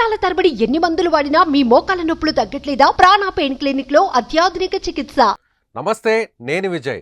సంవత్సరాల తరబడి ఎన్ని మందులు వాడినా మీ మోకాల నొప్పులు తగ్గట్లేదా? ప్రాణ పెయిన్ క్లినిక్ లో అత్యాధునిక చికిత్స. నమస్తే, నేను విజయ్.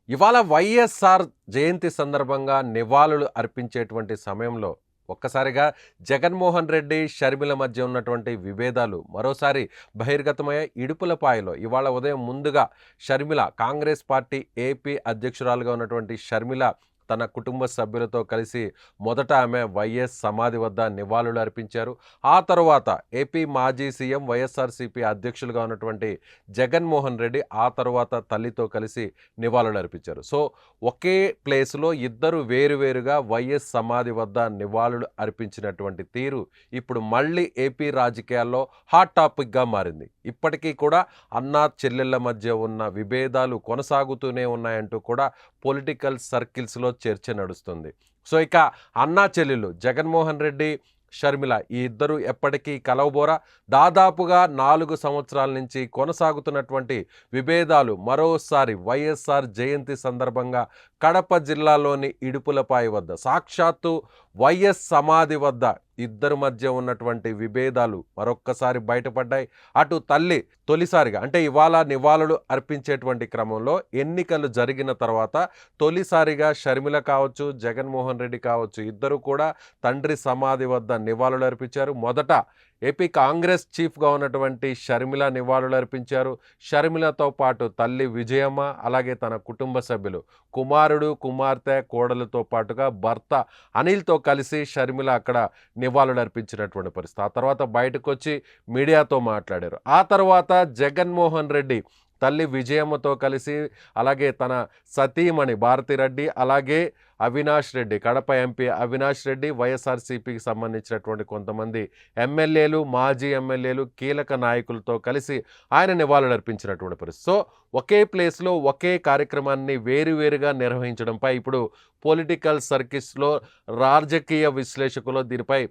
ఇవాళ వైఎస్ఆర్ జయంతి సందర్భంగా నివాళులు అర్పించేటువంటి సమయంలో ఒక్కసారిగా జగన్మోహన్ రెడ్డి షర్మిల మధ్య ఉన్నటువంటి విభేదాలు మరోసారి బహిర్గతమయ్యే ఇడుపులపాయలో ఇవాళ ఉదయం ముందుగా షర్మిల కాంగ్రెస్ పార్టీ ఏపీ అధ్యక్షురాలుగా ఉన్నటువంటి షర్మిల తన కుటుంబ సభ్యులతో కలిసి మొదట ఆమె వైఎస్ సమాధి వద్ద నివాళులు అర్పించారు. ఆ తర్వాత ఏపీ మాజీ సీఎం వైఎస్ఆర్సీపీ అధ్యక్షులుగా ఉన్నటువంటి జగన్మోహన్ రెడ్డి ఆ తర్వాత తల్లితో కలిసి నివాళులు అర్పించారు. సో ఒకే ప్లేస్లో ఇద్దరు వేరువేరుగా వైఎస్ సమాధి వద్ద నివాళులు అర్పించినటువంటి తీరు ఇప్పుడు మళ్ళీ ఏపీ రాజకీయాల్లో హాట్ టాపిక్గా మారింది. ఇప్పటికీ కూడా అన్నా చెల్లెళ్ళ మధ్య ఉన్న విభేదాలు కొనసాగుతూనే ఉన్నాయంటూ కూడా పొలిటికల్ సర్కిల్స్లో చర్చ నడుస్తుంది. సో ఇక అన్నా చెల్లెళ్ళు జగన్మోహన్ రెడ్డి షర్మిల ఈ ఇద్దరు ఎప్పటికీ కలవబోరా? దాదాపుగా 4 సంవత్సరాల నుంచి కొనసాగుతున్నటువంటి విభేదాలు మరోసారి వైఎస్ఆర్ జయంతి సందర్భంగా కడప జిల్లాలోని ఇడుపులపాయ వద్ద సాక్షాత్తు వైఎస్ సమాధి వద్ద ఇద్దరు మధ్య ఉన్నటువంటి విభేదాలు మరొక్కసారి బయటపడ్డాయి. అటు తల్లి తొలిసారిగా అంటే ఇవాళ నివాళులు అర్పించేటువంటి క్రమంలో ఎన్నికలు జరిగిన తర్వాత తొలిసారిగా షర్మిల కావచ్చు, జగన్మోహన్ రెడ్డి కావచ్చు, ఇద్దరు కూడా తండ్రి సమాధి వద్ద నివాళులు అర్పించారు. మొదట ఏపీ కాంగ్రెస్ చీఫ్గా ఉన్నటువంటి షర్మిల నివాళులు అర్పించారు. షర్మిలతో పాటు తల్లి విజయమ్మ, అలాగే తన కుటుంబ సభ్యులు కుమారుడు, కుమార్తె, కోడలతో పాటుగా భర్త అనిల్తో కలిసి షర్మిల అక్కడ నివాళులు అర్పించినటువంటి పరిస్థితి. ఆ తర్వాత బయటకు వచ్చి మీడియాతో మాట్లాడారు. ఆ తర్వాత జగన్మోహన్ రెడ్డి తల్లి విజయమ్మతో కలిసి అలాగే తన సతీమణి భారతిరెడ్డి, అలాగే అవినాష్ రెడ్డి, కడప ఎంపీ అవినాష్ రెడ్డి, వైఎస్ఆర్సీపీకి సంబంధించినటువంటి కొంతమంది ఎమ్మెల్యేలు, మాజీ ఎమ్మెల్యేలు, కీలక నాయకులతో కలిసి ఆయన నివాళులు అర్పించినటువంటి పరిస్థితి. సో ఒకే ప్లేస్లో ఒకే కార్యక్రమాన్ని వేరువేరుగా నిర్వహించడంపై ఇప్పుడు పొలిటికల్ సర్కిల్స్లో రాజకీయ విశ్లేషకులు దీనిపై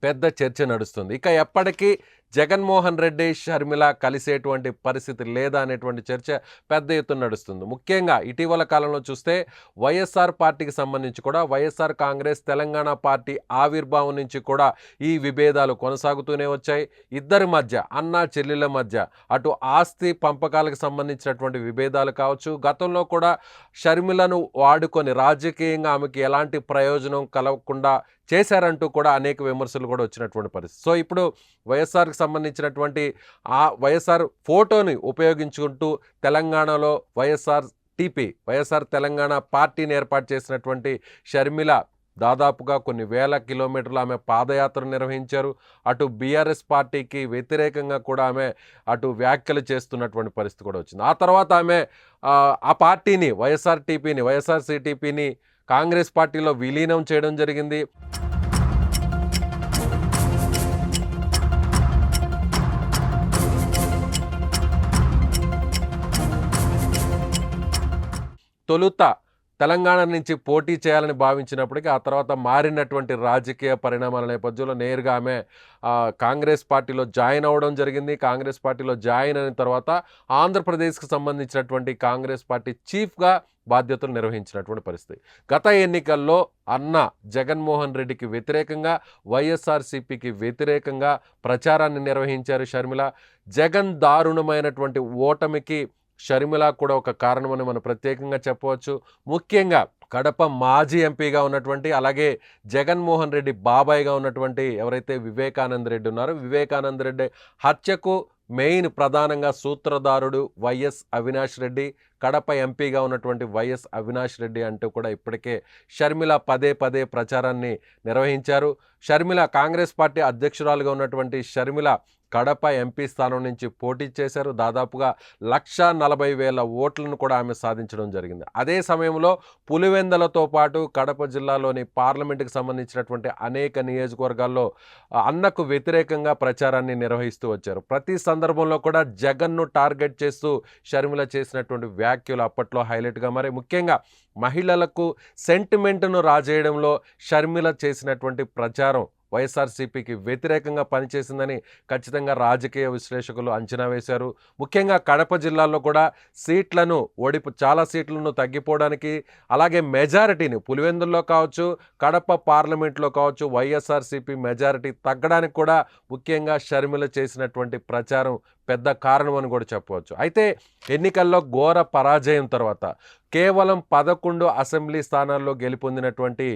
పెద్ద చర్చ నడుస్తుంది. ఇక ఎప్పటికీ జగన్మోహన్ రెడ్డి షర్మిల కలిసేటువంటి పరిస్థితి లేదా అనేటువంటి చర్చ పెద్ద ఎత్తున నడుస్తుంది. ముఖ్యంగా ఇటీవల కాలంలో చూస్తే వైఎస్ఆర్ పార్టీకి సంబంధించి కూడా వైఎస్ఆర్ కాంగ్రెస్ తెలంగాణ పార్టీ ఆవిర్భావం నుంచి కూడా ఈ విభేదాలు కొనసాగుతూనే వచ్చాయి. ఇద్దరి మధ్య అన్నా చెల్లెళ్ళ మధ్య అటు ఆస్తి పంపకాలకు సంబంధించినటువంటి విభేదాలు కావచ్చు, గతంలో కూడా షర్మిలను వాడుకొని రాజకీయంగా ఆమెకి ఎలాంటి ప్రయోజనం కలగకుండా చేశారంటూ కూడా అనేక విమర్శలు కూడా వచ్చినటువంటి పరిస్థితి. సో ఇప్పుడు వైఎస్ఆర్కి సంబంధించినటువంటి ఆ వైఎస్ఆర్ ఫోటోని ఉపయోగించుకుంటూ తెలంగాణలో వైఎస్ఆర్ తెలంగాణ పార్టీని ఏర్పాటు చేసినటువంటి షర్మిల దాదాపుగా కొన్ని వేల కిలోమీటర్లు ఆమె పాదయాత్ర నిర్వహించారు. అటు బీఆర్ఎస్ పార్టీకి వ్యతిరేకంగా కూడా ఆమె అటు వ్యాఖ్యలు చేస్తున్నటువంటి పరిస్థితి కూడా వచ్చింది. ఆ తర్వాత ఆమె ఆ పార్టీని వైఎస్ఆర్సీటీపీని కాంగ్రెస్ పార్టీలో విలీనం చేయడం జరిగింది. తొలుత తెలంగాణ నుంచి పోటీ చేయాలని భావించినప్పటికీ ఆ తర్వాత మారినటువంటి రాజకీయ పరిణామాల నేపథ్యంలో నేరుగా ఆమె కాంగ్రెస్ పార్టీలో జాయిన్ అవ్వడం జరిగింది. కాంగ్రెస్ పార్టీలో జాయిన్ అయిన తర్వాత ఆంధ్రప్రదేశ్కి సంబంధించినటువంటి కాంగ్రెస్ పార్టీ చీఫ్గా బాధ్యతలు నిర్వహించినటువంటి పరిస్థితి. గత ఎన్నికల్లో అన్న జగన్మోహన్ రెడ్డికి వ్యతిరేకంగా, వైఎస్ఆర్సీపీకి వ్యతిరేకంగా ప్రచారాన్ని నిర్వహించారు షర్మిల. జగన్ దారుణమైనటువంటి ఓటమికి షర్మిల కూడా ఒక కారణమని మనం ప్రత్యేకంగా చెప్పవచ్చు. ముఖ్యంగా కడప మాజీ ఎంపీగా ఉన్నటువంటి అలాగే జగన్మోహన్ రెడ్డి బాబాయ్గా ఉన్నటువంటి ఎవరైతే వివేకానంద రెడ్డి ఉన్నారో, వివేకానంద రెడ్డి హత్యకు మెయిన్ ప్రధానంగా సూత్రధారుడు వైఎస్ అవినాష్ రెడ్డి, కడప ఎంపీగా ఉన్నటువంటి వైఎస్ అవినాష్ రెడ్డి అంటూ కూడా ఇప్పటికే షర్మిల పదే ప్రచారాన్ని నిర్వహించారు. షర్మిల కాంగ్రెస్ పార్టీ అధ్యక్షురాలుగా ఉన్నటువంటి షర్మిల కడప ఎంపీ స్థానం నుంచి పోటీ చేశారు. దాదాపుగా 1,40,000 ఓట్లను కూడా ఆమె సాధించడం జరిగింది. అదే సమయంలో పులివెందలతో పాటు కడప జిల్లాలోని పార్లమెంటుకు సంబంధించినటువంటి అనేక నియోజకవర్గాల్లో అన్నకు వ్యతిరేకంగా ప్రచారాన్ని నిర్వహిస్తూ వచ్చారు. ప్రతి సందర్భంలో కూడా జగన్ను టార్గెట్ చేస్తూ షర్మిల చేసినటువంటి వ్యాఖ్యలు అప్పట్లో హైలైట్గా మరి ముఖ్యంగా మహిళలకు సెంటిమెంట్ను రాజేయడంలో షర్మిల చేసినటువంటి ప్రచారం వైఎస్ఆర్సీపీకి వ్యతిరేకంగా పనిచేసిందని ఖచ్చితంగా రాజకీయ విశ్లేషకులు అంచనా వేశారు. ముఖ్యంగా కడప జిల్లాలో కూడా చాలా సీట్లను తగ్గిపోవడానికి, అలాగే మెజారిటీని పులివెందుల్లో కావచ్చు, కడప పార్లమెంట్లో కావచ్చు వైఎస్ఆర్సీపీ మెజారిటీ తగ్గడానికి కూడా ముఖ్యంగా షర్మిల చేసినటువంటి ప్రచారం పెద్ద కారణం అని కూడా చెప్పవచ్చు. అయితే ఎన్నికల్లో ఘోర పరాజయం తర్వాత కేవలం 11 అసెంబ్లీ స్థానాల్లో గెలుపొందినటువంటి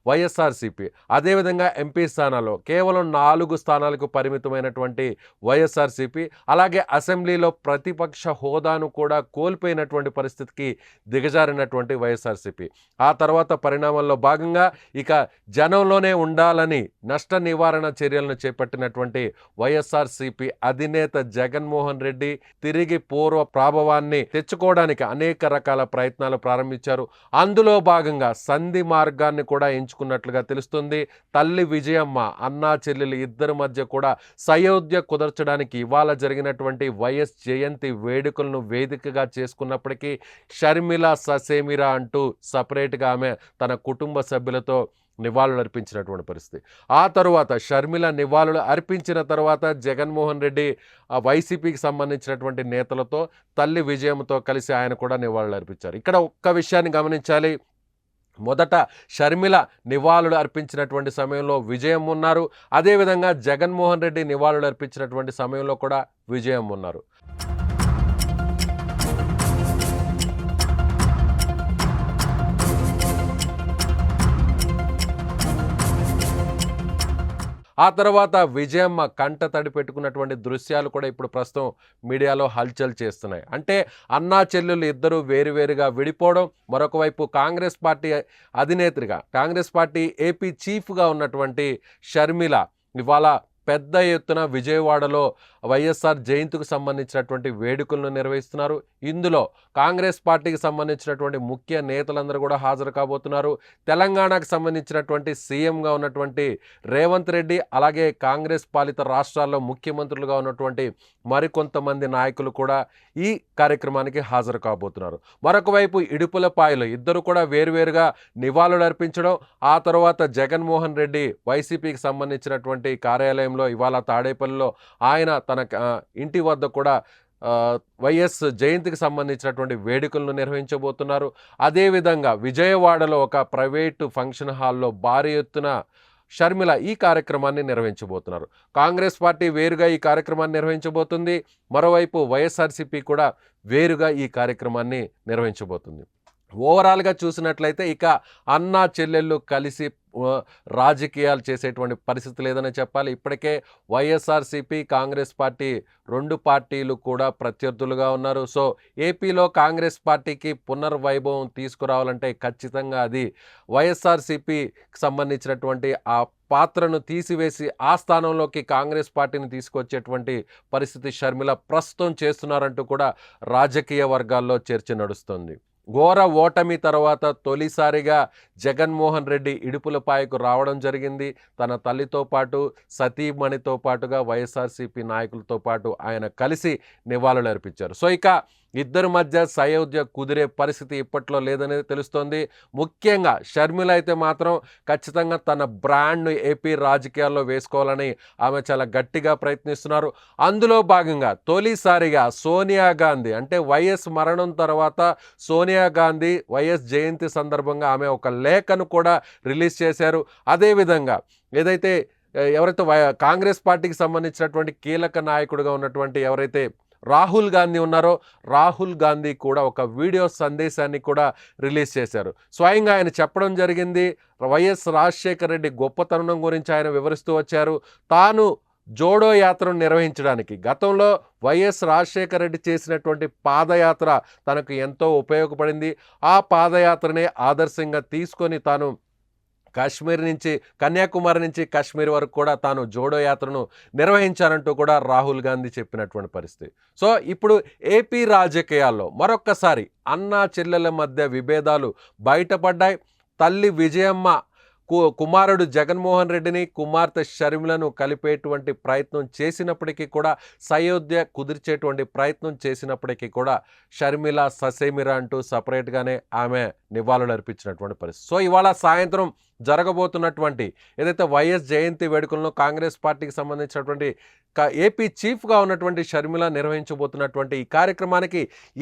వైఎస్ఆర్సీపీ, అదేవిధంగా ఎంపీ స్థానాల్లో కేవలం 4 స్థానాలకు పరిమితమైనటువంటి వైఎస్ఆర్సీపీ, అలాగే అసెంబ్లీలో ప్రతిపక్ష హోదాను కూడా కోల్పోయినటువంటి పరిస్థితికి దిగజారినటువంటి వైఎస్ఆర్సీపీ. ఆ తర్వాత పరిణామాల్లో భాగంగా ఇక జనంలోనే ఉండాలని నష్ట నివారణ చర్యలను చేపట్టినటువంటి వైఎస్ఆర్సీపీ అధినేత జగన్మోహన్ రెడ్డి తిరిగి పూర్వ ప్రాభవాన్ని తెచ్చుకోవడానికి అనేక రకాల ప్రయత్నాలు ప్రారంభించారు. అందులో భాగంగా సంధి మార్గాన్ని కూడా ఎంచుకున్నట్లుగా తెలుస్తుంది. తల్లి విజయమ్మ, అన్నా చెల్లెలు ఇద్దరి మధ్య కూడా సయోధ్య కుదర్చడానికి ఇవాళ జరిగినటువంటి వైఎస్ జయంతి వేడుకలను వేదికగా చేసుకున్నప్పటికీ షర్మిల ససేమిరా అంటూ సపరేట్గా ఆమె తన కుటుంబ సభ్యులతో నివాళులు అర్పించినటువంటి పరిస్థితి. ఆ తరువాత షర్మిల నివాళులు అర్పించిన తర్వాత జగన్మోహన్ రెడ్డి వైసీపీకి సంబంధించినటువంటి నేతలతో తల్లి విజయంతో కలిసి ఆయన కూడా నివాళులు అర్పించారు. ఇక్కడ ఒక్క విషయాన్ని గమనించాలి. మొదట షర్మిల నివాళులు అర్పించినటువంటి సమయంలో విజయం ఉన్నారు, అదేవిధంగా జగన్మోహన్ రెడ్డి నివాళులు అర్పించినటువంటి సమయంలో కూడా విజయం ఉన్నారు. ఆ తర్వాత విజయమ్మ కంట తడి పెట్టుకున్నటువంటి దృశ్యాలు కూడా ఇప్పుడు ప్రస్తుతం మీడియాలో హల్చల్ చేస్తున్నాయి. అంటే అన్నా చెల్లెలు ఇద్దరు వేరువేరుగా విడిపోవడం, మరొక వైపు కాంగ్రెస్ పార్టీ అధినేత్రిగా, కాంగ్రెస్ పార్టీ ఏపీ చీఫ్గా ఉన్నటువంటి షర్మిల ఇవాళ పెద్ద ఎత్తున విజయవాడలో వైఎస్ఆర్ జయంతికి సంబంధించినటువంటి వేడుకలను నిర్వహిస్తున్నారు. ఇందులో కాంగ్రెస్ పార్టీకి సంబంధించినటువంటి ముఖ్య నేతలందరూ కూడా హాజరు కాబోతున్నారు. తెలంగాణకు సంబంధించినటువంటి సీఎంగా ఉన్నటువంటి రేవంత్ రెడ్డి, అలాగే కాంగ్రెస్ పాలిత రాష్ట్రాల్లో ముఖ్యమంత్రులుగా ఉన్నటువంటి మరికొంతమంది నాయకులు కూడా ఈ కార్యక్రమానికి హాజరు కాబోతున్నారు. మరొక వైపు ఇడుపులపాయలు ఇద్దరు కూడా వేరువేరుగా నివాళులు అర్పించడం, ఆ తర్వాత జగన్మోహన్ రెడ్డి వైసీపీకి సంబంధించినటువంటి కార్యాలయంలో ఇవాళ తాడేపల్లిలో ఆయన తన ఇంటి వద్ద కూడా వైఎస్ జయంతికి సంబంధించినటువంటి వేడుకలను నిర్వహించబోతున్నారు. అదేవిధంగా విజయవాడలో ఒక ప్రైవేటు ఫంక్షన్ హాల్లో భారీ ఎత్తున షర్మిల ఈ కార్యక్రమాన్ని నిర్వహించబోతున్నారు. కాంగ్రెస్ పార్టీ వేరుగా ఈ కార్యక్రమాన్ని నిర్వహించబోతుంది, మరోవైపు వైఎస్ఆర్సీపీ కూడా వేరుగా ఈ కార్యక్రమాన్ని నిర్వహించబోతుంది. ఓవరాల్గా చూసినట్లయితే ఇక అన్నా చెల్లెళ్ళు కలిసి రాజకీయాలు చేసేటువంటి పరిస్థితి లేదని చెప్పాలి. ఇప్పటికే వైఎస్ఆర్సీపీ, కాంగ్రెస్ పార్టీ రెండు పార్టీలు కూడా ప్రత్యర్థులుగా ఉన్నారు. సో ఏపీలో కాంగ్రెస్ పార్టీకి పునర్వైభవం తీసుకురావాలంటే ఖచ్చితంగా అది వైఎస్ఆర్సీపీకి సంబంధించినటువంటి ఆ పాత్రను తీసివేసి ఆ స్థానంలోకి కాంగ్రెస్ పార్టీని తీసుకొచ్చేటువంటి పరిస్థితి షర్మిల ప్రస్తుతం చేస్తున్నారంటూ కూడా రాజకీయ వర్గాల్లో చర్చ నడుస్తుంది. ఘోర ఓటమి తర్వాత తొలిసారిగా జగన్మోహన్ రెడ్డి ఇడుపులపాయకు రావడం జరిగింది. తన తల్లితో పాటు సతీమణితో పాటుగా వైఎస్ఆర్సీపీ నాయకులతో పాటు ఆయన కలిసి నివాళులు అర్పించారు. సో ఇక ఇద్దరి మధ్య సయోధ్య కుదిరే పరిస్థితి ఇప్పట్లో లేదనేది తెలుస్తోంది. ముఖ్యంగా షర్మిల అయితే మాత్రం ఖచ్చితంగా తన బ్రాండ్ను ఏపీ రాజకీయాల్లో వేసుకోవాలని ఆమె చాలా గట్టిగా ప్రయత్నిస్తున్నారు. అందులో భాగంగా తొలిసారిగా సోనియా గాంధీ, అంటే వైఎస్ మరణం తర్వాత సోనియా గాంధీ వైఎస్ జయంతి సందర్భంగా ఆమె ఒక లేఖను కూడా రిలీజ్ చేశారు. అదేవిధంగా ఏదైతే ఎవరైతే కాంగ్రెస్ పార్టీకి సంబంధించినటువంటి కీలక నాయకుడిగా ఉన్నటువంటి ఎవరైతే రాహుల్ గాంధీ ఉన్నారో రాహుల్ గాంధీ కూడా ఒక వీడియో సందేశాన్ని కూడా రిలీజ్ చేశారు. స్వయంగా ఆయన చెప్పడం జరిగింది, వైఎస్ రాజశేఖర రెడ్డి గొప్పతనం గురించి ఆయన వివరిస్తూ వచ్చారు. తాను జోడో యాత్రను నిర్వహించడానికి గతంలో వైఎస్ రాజశేఖర రెడ్డి చేసినటువంటి పాదయాత్ర తనకు ఎంతో ఉపయోగపడింది. ఆ పాదయాత్రనే ఆదర్శంగా తీసుకొని తాను కాశ్మీర్ నుంచి కన్యాకుమారి నుంచి కాశ్మీర్ వరకు కూడా తాను జోడో యాత్రను నిర్వహించారంటూ కూడా రాహుల్ గాంధీ చెప్పినటువంటి పరిస్థితి. సో ఇప్పుడు ఏపీ రాజకీయాల్లో మరొక్కసారి అన్నా చెల్లెల మధ్య విభేదాలు బయటపడ్డాయి. తల్లి విజయమ్మ కుమారుడు జగన్మోహన్ రెడ్డిని, కుమార్తె షర్మిలను కలిపేటువంటి ప్రయత్నం చేసినప్పటికీ కూడా, సయోధ్య కుదిర్చేటువంటి ప్రయత్నం చేసినప్పటికీ కూడా షర్మిల ససేమిరా అంటూ సపరేట్గానే ఆమె నివాళులు అర్పించినటువంటి పరిస్థితి. సో ఇవాళ సాయంత్రం జరగబోతున్నటువంటి ఏదైతే వైఎస్ జయంతి వేడుకలను కాంగ్రెస్ పార్టీకి సంబంధించినటువంటి ఏపీ చీఫ్గా ఉన్నటువంటి షర్మిల నిర్వహించబోతున్నటువంటి ఈ కార్యక్రమానికి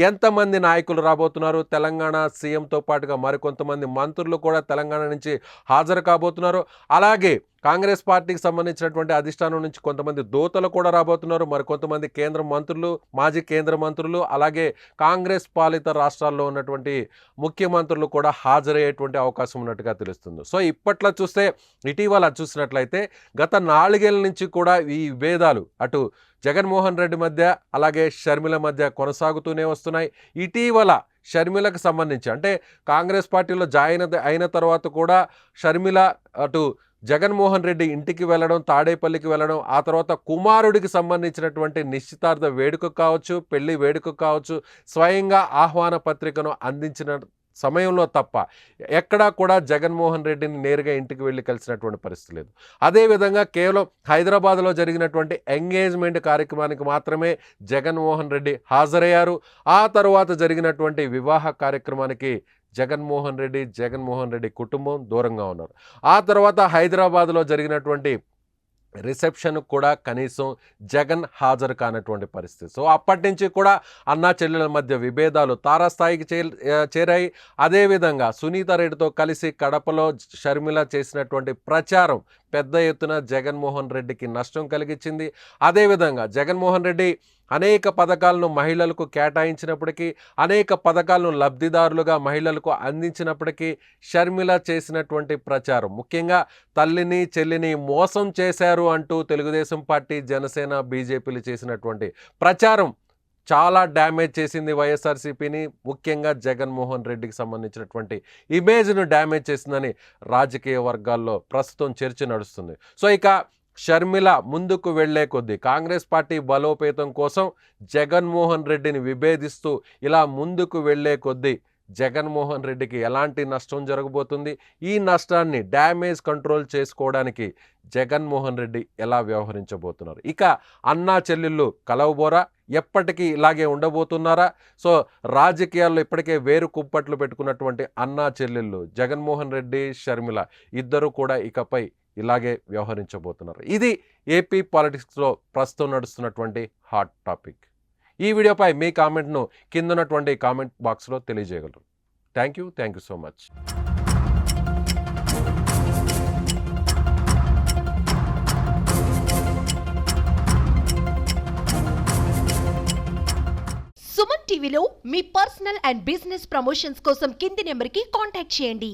ఎంతమంది నాయకులు రాబోతున్నారు, తెలంగాణ సీఎంతో పాటుగా మరికొంతమంది మంత్రులు కూడా తెలంగాణ నుంచి హాజరు కాబోతున్నారు. అలాగే కాంగ్రెస్ పార్టీకి సంబంధించినటువంటి అధిష్టానం నుంచి కొంతమంది దూతలు కూడా రాబోతున్నారు. మరికొంతమంది కేంద్ర మంత్రులు, మాజీ కేంద్ర మంత్రులు, అలాగే కాంగ్రెస్ పాలిత రాష్ట్రాల్లో ఉన్నటువంటి ముఖ్యమంత్రులు కూడా హాజరయ్యేటువంటి అవకాశం ఉన్నట్టుగా తెలుస్తుంది. సో ఇప్పట్లో చూస్తే ఇటీవల చూసినట్లయితే గత 4 ఏళ్ల నుంచి కూడా ఈ విభేదాలు అటు జగన్మోహన్ రెడ్డి మధ్య అలాగే షర్మిల మధ్య కొనసాగుతూనే వస్తున్నాయి. ఇటీవల షర్మిలకు సంబంధించి అంటే కాంగ్రెస్ పార్టీలో జాయిన్ అయిన తర్వాత కూడా షర్మిల అటు జగన్మోహన్ రెడ్డి ఇంటికి వెళ్ళడం, తాడేపల్లికి వెళ్ళడం, ఆ తర్వాత కుమారుడికి సంబంధించినటువంటి నిశ్చితార్థ వేడుక కావచ్చు, పెళ్లి వేడుక కావచ్చు, స్వయంగా ఆహ్వాన పత్రికను అందించిన సమయంలో తప్ప ఎక్కడా కూడా జగన్మోహన్ రెడ్డిని నేరుగా ఇంటికి వెళ్ళి కలిసినటువంటి పరిస్థితి లేదు. అదేవిధంగా కేవలం హైదరాబాద్లో జరిగినటువంటి ఎంగేజ్మెంట్ కార్యక్రమానికి మాత్రమే జగన్మోహన్ రెడ్డి హాజరయ్యారు. ఆ తర్వాత జరిగినటువంటి వివాహ కార్యక్రమానికి జగన్మోహన్ రెడ్డి కుటుంబం దూరంగా ఉన్నారు. ఆ తర్వాత హైదరాబాద్లో జరిగినటువంటి రిసెప్షన్కు కూడా కనీసం జగన్ హాజరు కానటువంటి పరిస్థితి. సో అప్పటి నుంచి కూడా అన్నా చెల్లెల మధ్య విభేదాలు తారాస్థాయికి చేరాయి. అదేవిధంగా సునీత రెడ్డితో కలిసి కడపలో షర్మిల చేసినటువంటి ప్రచారం పెద్ద ఎత్తున జగన్మోహన్ రెడ్డికి నష్టం కలిగించింది. అదేవిధంగా జగన్మోహన్ రెడ్డి అనేక పథకాలను మహిళలకు కేటాయించినప్పటికీ, అనేక పథకాలను లబ్ధిదారులుగా మహిళలకు అందించినప్పటికీ షర్మిల చేసినటువంటి ప్రచారం, ముఖ్యంగా తల్లిని చెల్లిని మోసం చేశారు అంటూ తెలుగుదేశం పార్టీ, జనసేన, బీజేపీలు చేసినటువంటి ప్రచారం చాలా డ్యామేజ్ చేసింది వైఎస్ఆర్సీపీని. ముఖ్యంగా జగన్మోహన్ రెడ్డికి సంబంధించినటువంటి ఇమేజ్ను డ్యామేజ్ చేసిందని రాజకీయ వర్గాల్లో ప్రస్తుతం చర్చ నడుస్తుంది. సో ఇక షర్మిల ముందుకు వెళ్లే కొద్దీ కాంగ్రెస్ పార్టీ బలోపేతం కోసం జగన్మోహన్ రెడ్డిని విభేదిస్తూ ఇలా ముందుకు వెళ్లే కొద్దీ జగన్మోహన్ రెడ్డికి ఎలాంటి నష్టం జరగబోతుంది, ఈ నష్టాన్ని డ్యామేజ్ కంట్రోల్ చేసుకోవడానికి జగన్మోహన్ రెడ్డి ఎలా వ్యవహరించబోతున్నారు, ఇక అన్నా చెల్లెళ్ళు కలవబోరా, ఎప్పటికీ ఇలాగే ఉండబోతున్నారా? సో రాజకీయాల్లో ఇప్పటికే వేరు కుప్పట్లు పెట్టుకున్నటువంటి అన్నా చెల్లెళ్ళు జగన్మోహన్ రెడ్డి, షర్మిల ఇద్దరు కూడా ఇకపై ఇలాగే వ్యవహరించబోతున్నారు. ఇది ఏపీ పాలిటిక్స్లో ప్రస్తుతం నడుస్తున్నటువంటి హాట్ టాపిక్. ఈ వీడియోపై మీ కామెంట్ను కింద ఉన్నటువంటి కామెంట్ బాక్స్లో తెలియజేయగలరు. Thank you so much. Suman టీవీలో మీ పర్సనల్ అండ్ బిజినెస్ ప్రమోషన్స్ కోసం కింది నెంబర్కి కాంటాక్ట్ చేయండి.